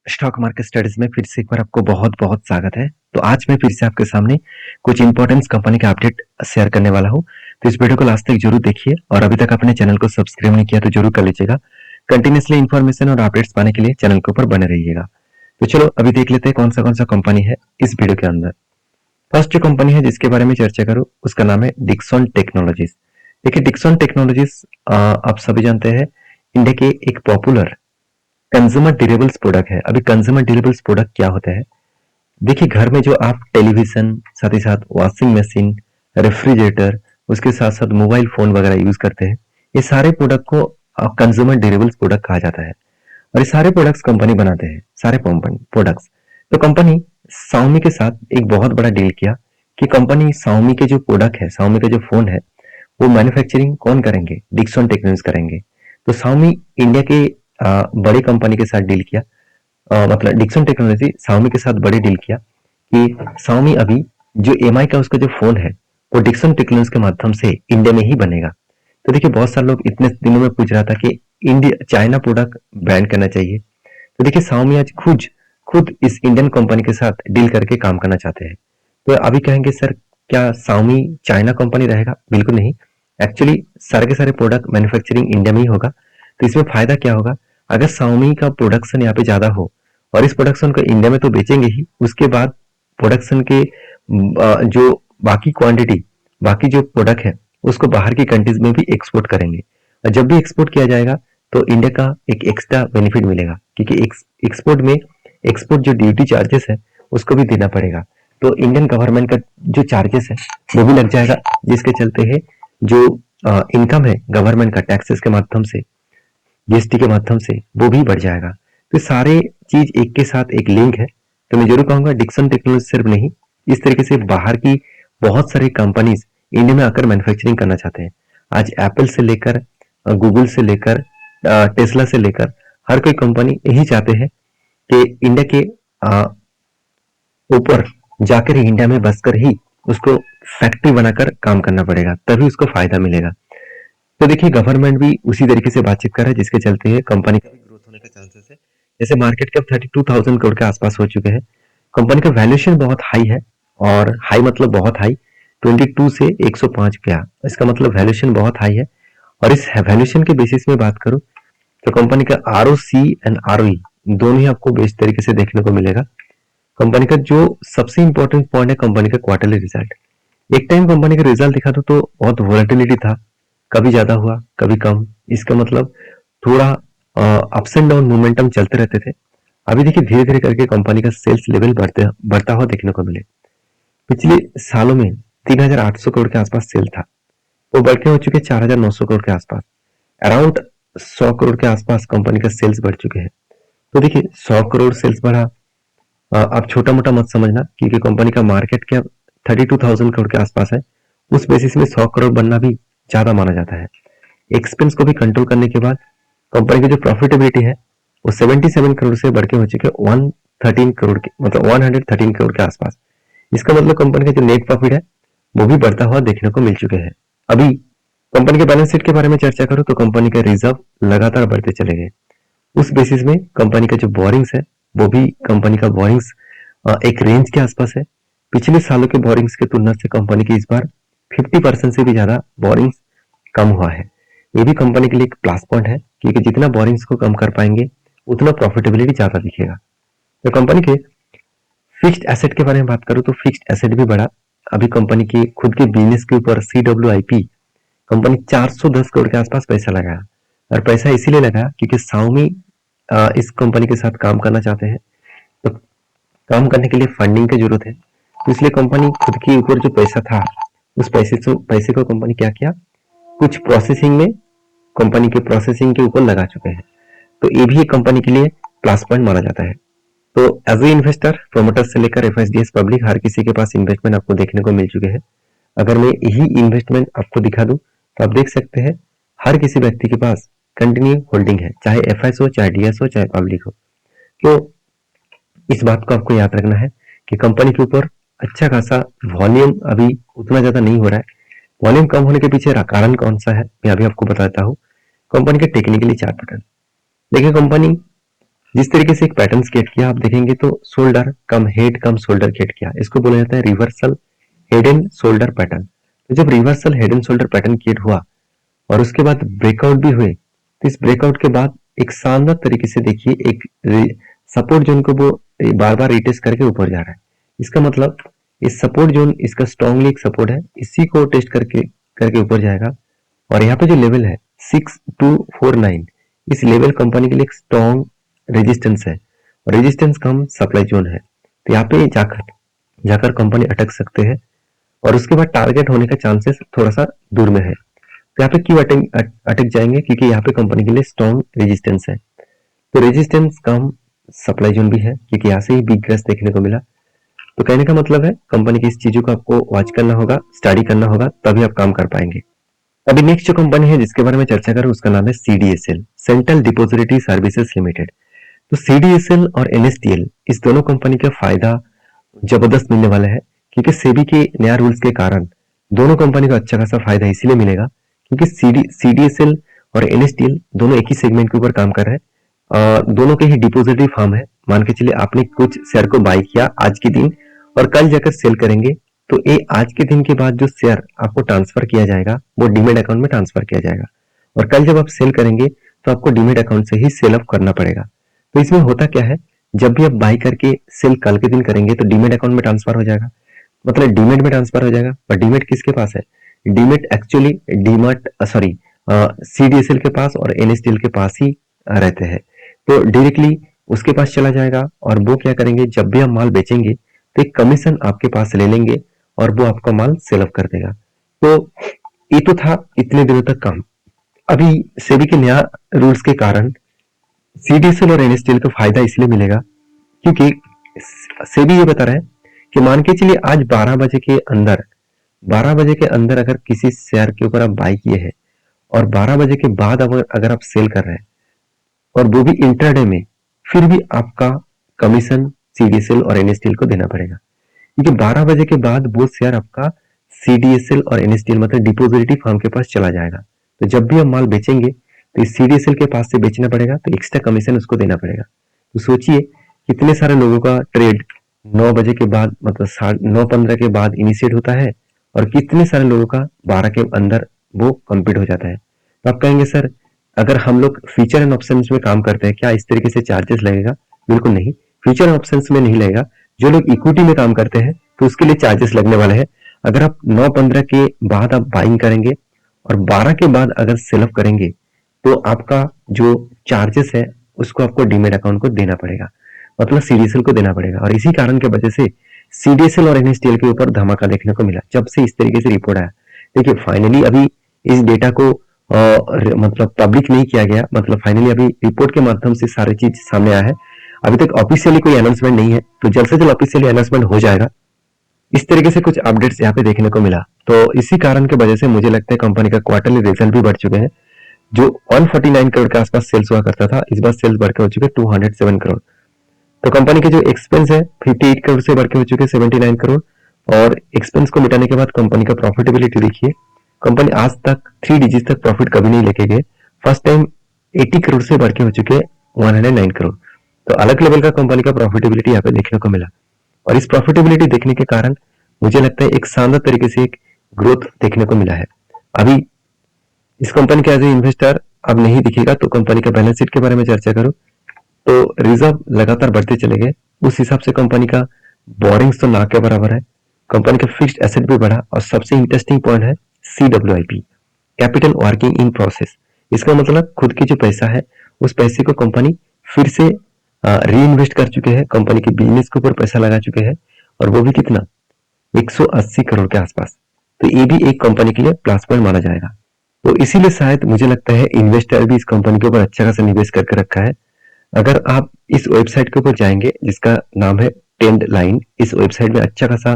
Stock market studies में फिर से एक बार आपको बहुत बहुत स्वागत है। तो आज मैं फिर से आपके सामने कुछ इंपॉर्टेंट कंपनी का अपडेट शेयर करने वाला हूँ। तो इस वीडियो को लास्ट तक जरूर देखिए और अभी तक अपने चैनल को सब्सक्राइब नहीं किया तो जरूर कर लीजिएगा। कंटिन्यूसली इन्फॉर्मेशन और अपडेट्स पाने के लिए चैनल के ऊपर बने रहिएगा। तो चलो अभी देख लेते हैं कौन सा कंपनी है इस वीडियो के अंदर। फर्स्ट जो कंपनी है जिसके बारे में चर्चा करूँ उसका नाम है डिक्सन टेक्नोलॉजीज। देखिए डिक्सन टेक्नोलॉजीज आप सभी जानते हैं इंडिया के एक पॉपुलर कंज्यूमर ड्यूरेबल्स प्रोडक्ट है। अभी कंज्यूमर ड्यूरेबल्स प्रोडक्ट क्या होता है? देखिए घर में जो आप टेलीविजन, साथ ही साथ वॉशिंग मशीन, रेफ्रिजरेटर, उसके साथ साथ मोबाइल फोन वगैरह यूज करते हैं, ये सारे प्रोडक्ट को कंज्यूमर ड्यूरेबल्स प्रोडक्ट कहा जाता है। और ये सारे प्रोडक्ट्स कंपनी बनाते हैं, सारे प्रोडक्ट्स। तो कंपनी Xiaomi के साथ एक बहुत बड़ा डील किया कि कंपनी Xiaomi के जो प्रोडक्ट है, Xiaomi का जो फोन है, वो मैन्युफैक्चरिंग कौन करेंगे? डिक्सन टेक्नोलॉजीज करेंगे। तो Xiaomi इंडिया के बड़ी कंपनी के साथ डील किया, मतलब डिक्सन टेक्नोलॉजी Xiaomi के साथ बड़े डील किया कि Xiaomi अभी जो एमआई का उसका जो फोन है वो डिक्सन टेक्नोलॉजी के माध्यम से इंडिया में ही बनेगा। तो देखिए बहुत सारे लोग इतने दिनों में पूछ रहा था कि इंडिया चाइना प्रोडक्ट बैन करना चाहिए। तो देखिए Xiaomi आज खुद खुद इस इंडियन कंपनी के साथ डील करके काम करना चाहते हैं। तो अभी कहेंगे सर क्या Xiaomi चाइना कंपनी रहेगा? बिल्कुल नहीं। एक्चुअली सारे के सारे प्रोडक्ट मैन्युफैक्चरिंग इंडिया में ही होगा। तो इसमें फायदा क्या होगा? अगर Xiaomi का प्रोडक्शन यहाँ पे ज्यादा हो और इस प्रोडक्शन को इंडिया में तो बेचेंगे ही, उसके बाद प्रोडक्शन के जो बाकी क्वांटिटी, बाकी जो प्रोडक्ट है उसको बाहर की कंट्रीज में भी एक्सपोर्ट करेंगे। और जब भी एक्सपोर्ट किया जाएगा तो इंडिया का एक एक्स्ट्रा बेनिफिट मिलेगा, क्योंकि एक्सपोर्ट जो ड्यूटी चार्जेस है उसको भी देना पड़ेगा। तो इंडियन गवर्नमेंट का जो चार्जेस है वो भी लग जाएगा, जिसके चलते है जो इनकम है गवर्नमेंट का टैक्सेस के माध्यम से, जीएसटी के माध्यम से, वो भी बढ़ जाएगा। तो सारे चीज एक के साथ एक लिंक है। तो मैं जरूर कहूंगा डिक्सन टेक्नोलॉजी सिर्फ नहीं, इस तरीके से बाहर की बहुत सारी कंपनीज इंडिया में आकर मैन्युफैक्चरिंग करना चाहते हैं। आज एप्पल से लेकर गूगल से लेकर टेस्ला से लेकर हर कोई कंपनी यही चाहते हैं कि इंडिया के ऊपर जाकर ही, इंडिया में बसकर ही उसको फैक्ट्री बनाकर काम करना पड़ेगा, तभी उसको फायदा मिलेगा। तो देखिए गवर्नमेंट भी उसी तरीके से बातचीत कर रहा है, जिसके चलते है कंपनी का भी ग्रोथ होने का चांसेस है। जैसे मार्केट कैप 32,000 करोड़ के आसपास हो चुके हैं। कंपनी का वैल्यूएशन बहुत हाई है, और हाई मतलब बहुत हाई, 22 से 105 गया, इसका मतलब वैल्यूएशन बहुत हाई है। और इस वैल्यूएशन के बेसिस में बात करूं तो कंपनी का आरओसी एंड आरओई दोनों ही आपको बेस्ट तरीके से देखने को मिलेगा। कंपनी का जो सबसे इंपॉर्टेंट पॉइंट है कंपनी का क्वार्टरली रिजल्ट। एक टाइम कंपनी का रिजल्ट दिखा तो बहुत वोलेटिलिटी था, कभी ज्यादा हुआ कभी कम, इसका मतलब थोड़ा अप्स एंड डाउन मोमेंटम चलते रहते थे। अभी देखिए धीरे धीरे करके कंपनी का सेल्स लेवल बढ़ता हुआ देखने को मिले। पिछले सालों में 3,800 करोड़ के आसपास सेल था, वो बढ़ के हो चुके 4,900 करोड़ के आसपास। अराउंड 100 करोड़ के आसपास कंपनी का सेल्स बढ़ चुके हैं। तो देखिए 100 करोड़ सेल्स बढ़ा, आप छोटा मोटा मत समझना, क्योंकि कंपनी का मार्केट कैप 32,000 करोड़ के आसपास है। उस बेसिस में 100 करोड़ बनना भी ज्यादा माना जाता है। एक्सपेंस को भी कंट्रोल करने के बाद कंपनी की जो प्रॉफिटेबिलिटी है वो 77 करोड़ से बढ़ के हो चुके 113 करोड़ के, मतलब 113 करोड़ के आसपास। इसका मतलब कंपनी का जो नेट प्रॉफिट है वो भी बढ़ता हुआ देखने को मिल चुके हैं। अभी कंपनी के बैलेंस शीट के बारे में चर्चा करूं तो कंपनी के रिजर्व लगातार बढ़ते चले गए। उस बेसिस में कंपनी का जो बोरिंग्स है वो भी, कंपनी का बोरिंग्स एक रेंज के आसपास है। पिछले सालों के बोरिंग्स की तुलना से कंपनी की इस बार 50% से भी ज्यादा बोरिंग्स कम हुआ है। ये भी कंपनी के लिए एक प्लस पॉइंट है, क्योंकि जितना बोरिंग्स को कम कर पाएंगे उतना प्रॉफिटेबिलिटी ज्यादा दिखेगा। तो कंपनी के फिक्स्ड एसेट के बारे में बात करूं तो फिक्स्ड एसेट भी बढ़ा। अभी कंपनी की खुद के बिजनेस के ऊपर CWIP कंपनी 410 करोड़ के आसपास पैसा लगाया। और पैसा इसीलिए लगाया क्योंकि Xiaomi इस कंपनी के साथ काम करना चाहते हैं। तो काम करने के लिए फंडिंग की जरूरत है, तो इसलिए कंपनी खुद के ऊपर जो पैसा था उस पैसे को कंपनी क्या किया, कुछ प्रोसेसिंग में, कंपनी के प्रोसेसिंग के ऊपर लगा चुके हैं। तो ये भी एक कंपनी के लिए प्लस पॉइंट माना जाता है। तो एज ए इन्वेस्टर, प्रोमोटर से लेकर FSDS पब्लिक, हर किसी के पास इन्वेस्टमेंट आपको देखने को मिल चुके हैं। अगर मैं यही इन्वेस्टमेंट आपको दिखा दूं तो आप देख सकते हैं हर किसी व्यक्ति के पास कंटिन्यू होल्डिंग है, चाहे FS हो, चाहे DS हो, चाहे पब्लिक हो। तो इस बात को आपको याद रखना है कि कंपनी के ऊपर अच्छा खासा वॉल्यूम अभी उतना ज्यादा नहीं हो रहा है। वॉल्यूम कम होने के पीछे कारण कौन सा है मैं अभी आपको बताता हूँ। कंपनी के टेक्निकली चार्ट पैटर्न देखिए, कंपनी जिस तरीके से एक पैटर्न क्रिएट किया आप देखेंगे तो शोल्डर कम हेड कम शोल्डर क्रिएट किया, इसको बोला जाता है reversal head and shoulder pattern. तो जब reversal head and shoulder pattern create हुआ और उसके बाद ब्रेकआउट भी हुए, तो इस ब्रेकआउट के बाद एक शानदार तरीके से देखिए एक सपोर्ट जोन को वो बार बार रिटेस्ट करके ऊपर जा रहा है। इसका मतलब इस सपोर्ट जोन इसका स्ट्रॉन्गली एक सपोर्ट है, इसी को टेस्ट करके करके ऊपर जाएगा। और यहाँ पे जो लेवल है 6249, इस लेवल कंपनी के लिए एक स्ट्रॉन्ग रेजिस्टेंस है और रेजिस्टेंस कम सप्लाई जोन है। तो यहाँ पे जाकर जाकर कंपनी अटक सकते हैं और उसके बाद टारगेट होने का चांसेस थोड़ा सा दूर में है। तो यहाँ पे क्यों अटक जाएंगे, क्योंकि यहाँ पे कंपनी के लिए स्ट्रॉन्ग रेजिस्टेंस है। तो रेजिस्टेंस कम सप्लाई जोन भी है, क्योंकि यहाँ से ही बिग क्रैश देखने को मिला। तो कहने का मतलब है कंपनी की इस चीजों को आपको वॉच करना होगा, स्टडी करना होगा, तभी आप काम कर पाएंगे। अभी नेक्स्ट जो कंपनी है जिसके बारे में चर्चा करूं उसका नाम है CDSL, central depository services limited. तो सीडीएसएल और एनएसडीएल इस दोनों कंपनी का फायदा जबरदस्त मिलने वाला है, क्योंकि सेबी के नया रूल्स के कारण दोनों कंपनी को अच्छा खासा फायदा इसलिए मिलेगा क्योंकि सीडीएसएल और एनएसडीएल दोनों एक ही सेगमेंट के ऊपर काम कर रहे हैं। दोनों के ही डिपॉजिटरी फर्म है। मान के चलिए आपने कुछ शेयर को बाय किया आज के दिन और कल जाकर सेल करेंगे, तो ये आज के दिन के बाद जो शेयर आपको ट्रांसफर किया जाएगा वो डीमेट अकाउंट में ट्रांसफर किया जाएगा और कल जब आप सेल करेंगे तो आपको डीमेट अकाउंट से ही सेल ऑफ करना पड़ेगा। तो इसमें होता क्या है, जब भी आप बाय करके सेल कल के दिन करेंगे तो डीमेट अकाउंट में ट्रांसफर हो जाएगा, मतलब डीमेट में ट्रांसफर हो जाएगा। पर डीमेट किसके पास है, demat actually demat sorry CDSL के पास और एनएसडीएल के पास ही रहते हैं। तो डायरेक्टली उसके पास चला जाएगा और वो क्या करेंगे, जब भी हम माल बेचेंगे तो एक कमीशन आपके पास ले लेंगे और वो आपका माल सेल ऑफ कर देगा। तो ये तो था इतने दिनों तक काम। अभी सेबी के नया रूल्स के कारण सीडीएसएल और एनएसडीएल को फायदा इसलिए मिलेगा क्योंकि सेबी ये बता रहा है कि मान के चलिए आज 12 बजे के अंदर अगर किसी शेयर के ऊपर आप बाय किए हैं और 12 बजे के बाद अगर आप सेल कर रहे हैं और वो भी इंट्राडे में, फिर भी आपका कमीशन सीडीएसएल और एनएसडीएल को देना पड़ेगा, क्योंकि 12 बजे के बाद वो शेयर आपका सीडीएसएल और एनएसडीएल मतलब डिपॉजिटरी फर्म के पास चला जाएगा। तो जब भी हम माल बेचेंगे तो इस सीडीएसएल के पास से बेचना पड़ेगा, तो एक्स्ट्रा कमीशन उसको देना पड़ेगा। तो सोचिए कितने सारे लोगों का ट्रेड 9 बजे के बाद मतलब 9:15 के बाद इनिशिएट होता है और कितने सारे लोगों का 12 के अंदर वो कंप्लीट हो जाता है। तो आप कहेंगे सर अगर हम लोग फ्यूचर एंड ऑप्शंस में काम करते हैं क्या इस तरीके से चार्जेस लगेगा? बिल्कुल नहीं, फ्यूचर एंड ऑप्शंस में नहीं लगेगा। जो लोग इक्विटी में काम करते हैं तो उसके लिए चार्जेस लगने वाले हैं। अगर आप 9:15 के बाद आप बाइंग करेंगे और 12 के बाद अगर सेल ऑफ करेंगे तो आपका जो चार्जेस है उसको आपको डीमेट अकाउंट को देना पड़ेगा, मतलब सीडीएसएल को देना पड़ेगा। और इसी कारण की वजह से सीडीएसएल और एनएसडीएल के ऊपर धमाका देखने को मिला जब से इस तरीके से रिपोर्ट आया। देखिए फाइनली अभी इस डेटा को मतलब पब्लिक नहीं किया गया, मतलब फाइनली अभी रिपोर्ट के माध्यम से सारी चीज सामने आया है। अभी तक ऑफिशियली कोई अनाउंसमेंट नहीं है, तो जल्द से जल्द ऑफिशियली अनाउंसमेंट हो जाएगा। इस तरीके से कुछ अपडेट्स यहाँ पे देखने को मिला। तो इसी कारण की वजह से मुझे लगता है कंपनी का क्वार्टरली रिजल्ट भी बढ़ चुके हैं। जो 149 करोड़ के आसपास सेल्स हुआ करता था, इस बार सेल्स बढ़ के हो चुके 207 करोड़। तो कंपनी के जो एक्सपेंस है 58 करोड़ से बढ़ के हो चुके 79 करोड़ और एक्सपेंस को मिटाने के बाद कंपनी का प्रॉफिटेबिलिटी देखिए, कंपनी आज तक 3 डिजिट तक प्रॉफिट कभी नहीं लेके गए। फर्स्ट टाइम 80 करोड़ से बढ़ के हो चुके 109 करोड़। तो अलग लेवल का कंपनी का प्रॉफिटेबिलिटी यहाँ पे देखने को मिला और इस प्रॉफिटेबिलिटी देखने के कारण मुझे लगता है एक शानदार तरीके से एक ग्रोथ देखने को मिला है। अभी इस कंपनी के एज ए इन्वेस्टर अब नहीं दिखेगा, तो कंपनी का बैलेंस शीट के बारे में चर्चा करूं तो रिजर्व लगातार बढ़ते चले गए, उस हिसाब से कंपनी का बोरिंग्स तो ना के बराबर है। कंपनी का फिक्स्ड एसेट भी बढ़ा और सबसे इंटरेस्टिंग पॉइंट है CWIP, capital working in process. इसका मतलब खुद की जो पैसा है उस पैसे को कंपनी फिर से री इन्वेस्ट कर चुके हैं, कंपनी के बिजनेस के ऊपर पैसा लगा चुके हैं और वो भी कितना 180 करोड़ के आसपास। तो ये भी एक कंपनी के लिए प्लस पॉइंट माना जाएगा। तो इसीलिए शायद मुझे लगता है इन्वेस्टर भी इस कंपनी के ऊपर अच्छा खासा निवेश करके रखा है। अगर आप इस वेबसाइट के ऊपर जाएंगे जिसका नाम है टेंड लाइन, इस वेबसाइट में अच्छा खासा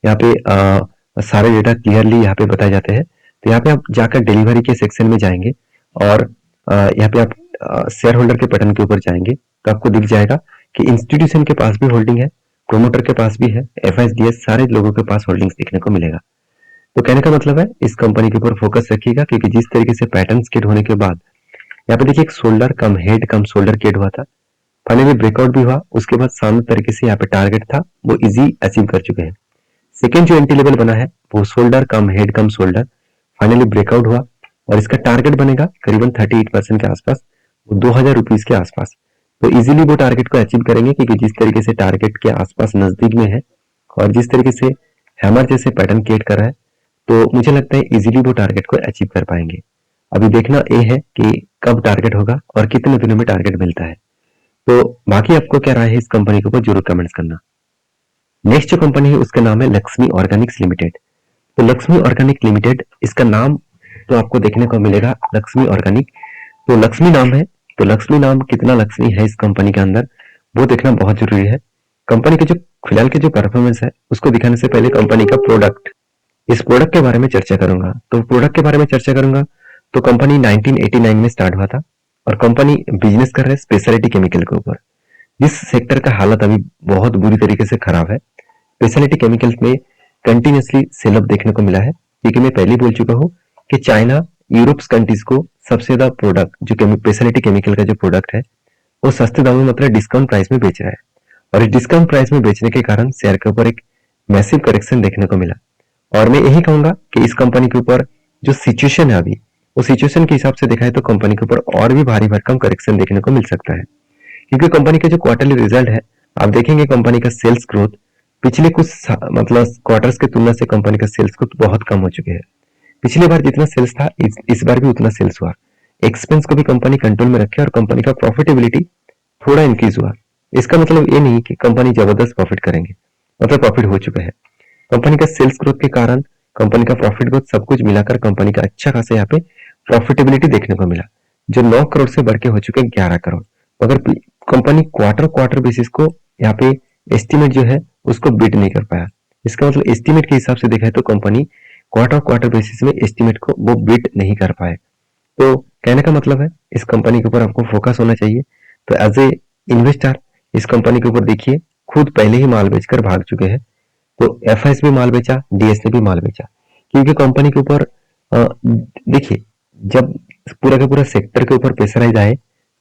यहाँ पे सारे डेटा क्लियरली यहाँ पे बताए जाते हैं। तो यहाँ पे आप जाकर डिलीवरी के सेक्शन में जाएंगे और यहाँ पे आप शेयर होल्डर के बटन के ऊपर जाएंगे तो आपको दिख जाएगा कि इंस्टीट्यूशन के पास भी होल्डिंग है, प्रोमोटर के पास भी है, FISDS सारे लोगों के पास होल्डिंग्स देखने को मिलेगा। तो कहने का मतलब है इस कंपनी के ऊपर फोकस रखिएगा, क्योंकि जिस तरीके से पैटर्न क्रिएट होने के बाद यहाँ पे देखिए एक शोल्डर कम हेड कम शोल्डर क्रिएट हुआ था, फाइनली ब्रेकआउट भी हुआ, उसके बाद शानदार तरीके से यहाँ पे टारगेट था वो इजी अचीव कर चुके हैं। सेकेंड जो एंट्री लेवल बना है वो शोल्डर कम हेड कम शोल्डर, फाइनली ब्रेकआउट हुआ और इसका टारगेट बनेगा करीबन 38% के आसपास, वो 2000 रुपीज के आसपास। तो इजीली वो टारगेट को अचीव करेंगे क्योंकि जिस तरीके से टारगेट के आसपास नजदीक में है और जिस तरीके से हैमर जैसे पैटर्न क्रिएट कर रहा है, तो मुझे लगता है इजीली वो टारगेट को अचीव कर पाएंगे। अभी देखना ये है कि कब टारगेट होगा और कितने दिनों में टारगेट मिलता है। तो बाकी आपको क्या राय है इस कंपनी के ऊपर जरूर कमेंट्स करना। नेक्स्ट जो कंपनी है उसका नाम है लक्ष्मी ऑर्गेनिक्स लिमिटेड। तो लक्ष्मी ऑर्गेनिक लिमिटेड, इसका नाम तो आपको देखने को मिलेगा लक्ष्मी ऑर्गेनिक, तो लक्ष्मी नाम है, तो लक्ष्मी नाम कितना लक्ष्मी है इस कंपनी के अंदर वो देखना बहुत जरूरी है। कंपनी के जो फिलहाल के जो परफॉर्मेंस है उसको दिखाने से पहले कंपनी का प्रोडक्ट, इस प्रोडक्ट के बारे में चर्चा करूंगा। तो प्रोडक्ट के बारे में चर्चा करूंगा तो कंपनी 1989 में स्टार्ट हुआ था और कंपनी बिजनेस कर रहे हैं स्पेशलिटी केमिकल के ऊपर। इस सेक्टर का हालत अभी बहुत बुरी तरीके से खराब है। स्पेशलिटी केमिकल्स में कंटिन्यूसली सेल ऑफ देखने को मिला है क्योंकि मैं पहले बोल चुका हूँ कि चाइना यूरोप कंट्रीज को सबसे ज्यादा प्रोडक्ट जो स्पेशलिटी केमिकल का जो प्रोडक्ट है वो सस्ते दामों में मतलब डिस्काउंट प्राइस में बेच रहा है और इस डिस्काउंट प्राइस में बेचने के कारण शेयर के ऊपर एक मैसिव करेक्शन देखने को मिला। और मैं यही कहूंगा कि इस कंपनी के ऊपर जो सिचुएशन है अभी, उस सिचुएशन के हिसाब से देखा है तो कंपनी के ऊपर और भी भारी भरकम करेक्शन देखने को मिल सकता है क्योंकि कंपनी का जो क्वार्टरली रिजल्ट है आप देखेंगे कंपनी का सेल्स ग्रोथ पिछले कुछ मतलब क्वार्टर्स के तुलना से कंपनी का सेल्स ग्रोथ बहुत कम हो चुके हैं। पिछली बार जितना सेल्स था इस बार भी उतना सेल्स हुआ। एक्सपेंस को भी कंपनी कंट्रोल में रखे और कंपनी का प्रॉफिटेबिलिटी थोड़ा इंक्रीज हुआ। इसका मतलब ये नहीं कि कंपनी जबरदस्त प्रॉफिट करेंगे, मतलब प्रॉफिट हो चुका है। कंपनी का सेल्स ग्रोथ के कारण कंपनी का प्रॉफिट ग्रोथ सब कुछ मिलाकर कंपनी का अच्छा खासा यहाँ पे प्रॉफिटेबिलिटी देखने को मिला जो 9 करोड़ से बढ़ के हो चुके 11 करोड़। मगर कंपनी क्वार्टर क्वार्टर बेसिस को यहाँ पे एस्टिमेट जो है उसको बीट नहीं कर पाया। इसका मतलब एस्टिमेट के हिसाब से देखा है तो कंपनी क्वार्टर क्वार्टर बेसिस में एस्टिमेट को वो बीट नहीं कर पाए। तो कहने का मतलब है इस कंपनी के ऊपर आपको फोकस होना चाहिए। तो एज ए इन्वेस्टर इस कंपनी के ऊपर देखिए खुद पहले ही माल बेचकर भाग चुके हैं। तो एफआईएस भी माल बेचा, डीएस ने भी माल बेचा क्योंकि कंपनी के ऊपर देखिए जब पूरा का पूरा सेक्टर के ऊपर प्रेशराइज आए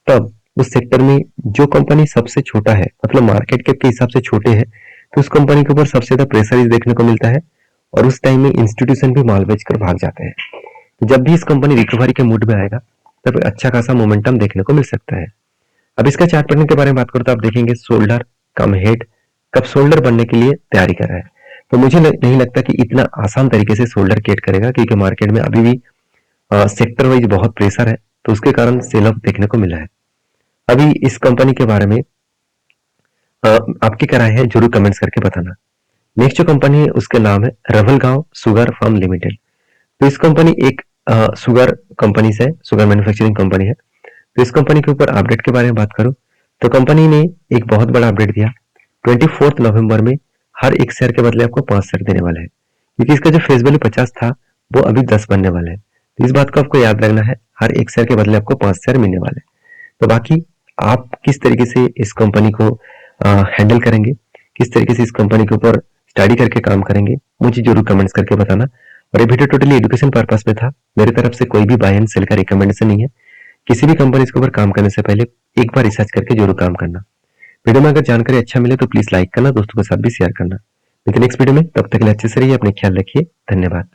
तब उस सेक्टर में जो कंपनी सबसे छोटा है मतलब मार्केट कैप के हिसाब से छोटे है तो उस कंपनी के ऊपर सबसे ज्यादा प्रेशराइज देखने को मिलता है और उस टाइम में इंस्टीट्यूशन भी माल बेचकर भाग जाते हैं। तो जब भी इस कंपनी रिकवरी के मूड में आएगा तब अच्छा खासा मोमेंटम देखने को मिल सकता है। अब इसका चार्ट पैटर्न के बारे में बात करो तो आप देखेंगे शोल्डर कम हेड कब शोल्डर बनने के लिए तैयारी कर रहा है। तो मुझे नहीं लगता कि इतना आसान तरीके से शोल्डर क्रिएट करेगा क्योंकि मार्केट में अभी भी सेक्टर वाइज बहुत प्रेशर है तो उसके कारण सेल ऑफ देखने को मिला है। अभी इस कंपनी के बारे में आपकी क्या राय है जरूर कमेंट्स करके बताना। नेक्स्ट जो कंपनी है उसका नाम है रवलगांव शुगर फार्म लिमिटेड। तो इस कंपनी एक शुगर कंपनी से शुगर मैन्युफैक्चरिंग कंपनी है। तो इस कंपनी के ऊपर अपडेट के बारे में बात करूं तो कंपनी ने एक बहुत बड़ा अपडेट दिया 24 नवंबर में हर एक शेयर के बदले आपको 5 शेयर देने वाला है क्योंकि इसका जो फेस वैल्यू 50 था वो अभी 10 बनने वाला है। तो इस बात को आपको याद रखना है, हर एक शेयर के बदले आपको 5 शेयर मिलने वाले हैं। तो बाकी आप किस तरीके से इस कंपनी को हैंडल करेंगे, किस तरीके से इस कंपनी के ऊपर स्टडी करके काम करेंगे, मुझे जरूर कमेंट्स करके बताना। और ये वीडियो टोटली एजुकेशन पर्पस में था, मेरी तरफ से कोई भी बाय एंड सेल का रिकमेंडेशन नहीं है। किसी भी कंपनी के ऊपर काम करने से पहले एक बार रिसर्च करके जरूर काम करना। वीडियो में अगर जानकारी अच्छा मिले तो प्लीज लाइक करना, दोस्तों के साथ भी शेयर करना। लेकिन नेक्स्ट वीडियो में तब तक के लिए अच्छे से रहिए, अपने ख्याल रखिए, धन्यवाद।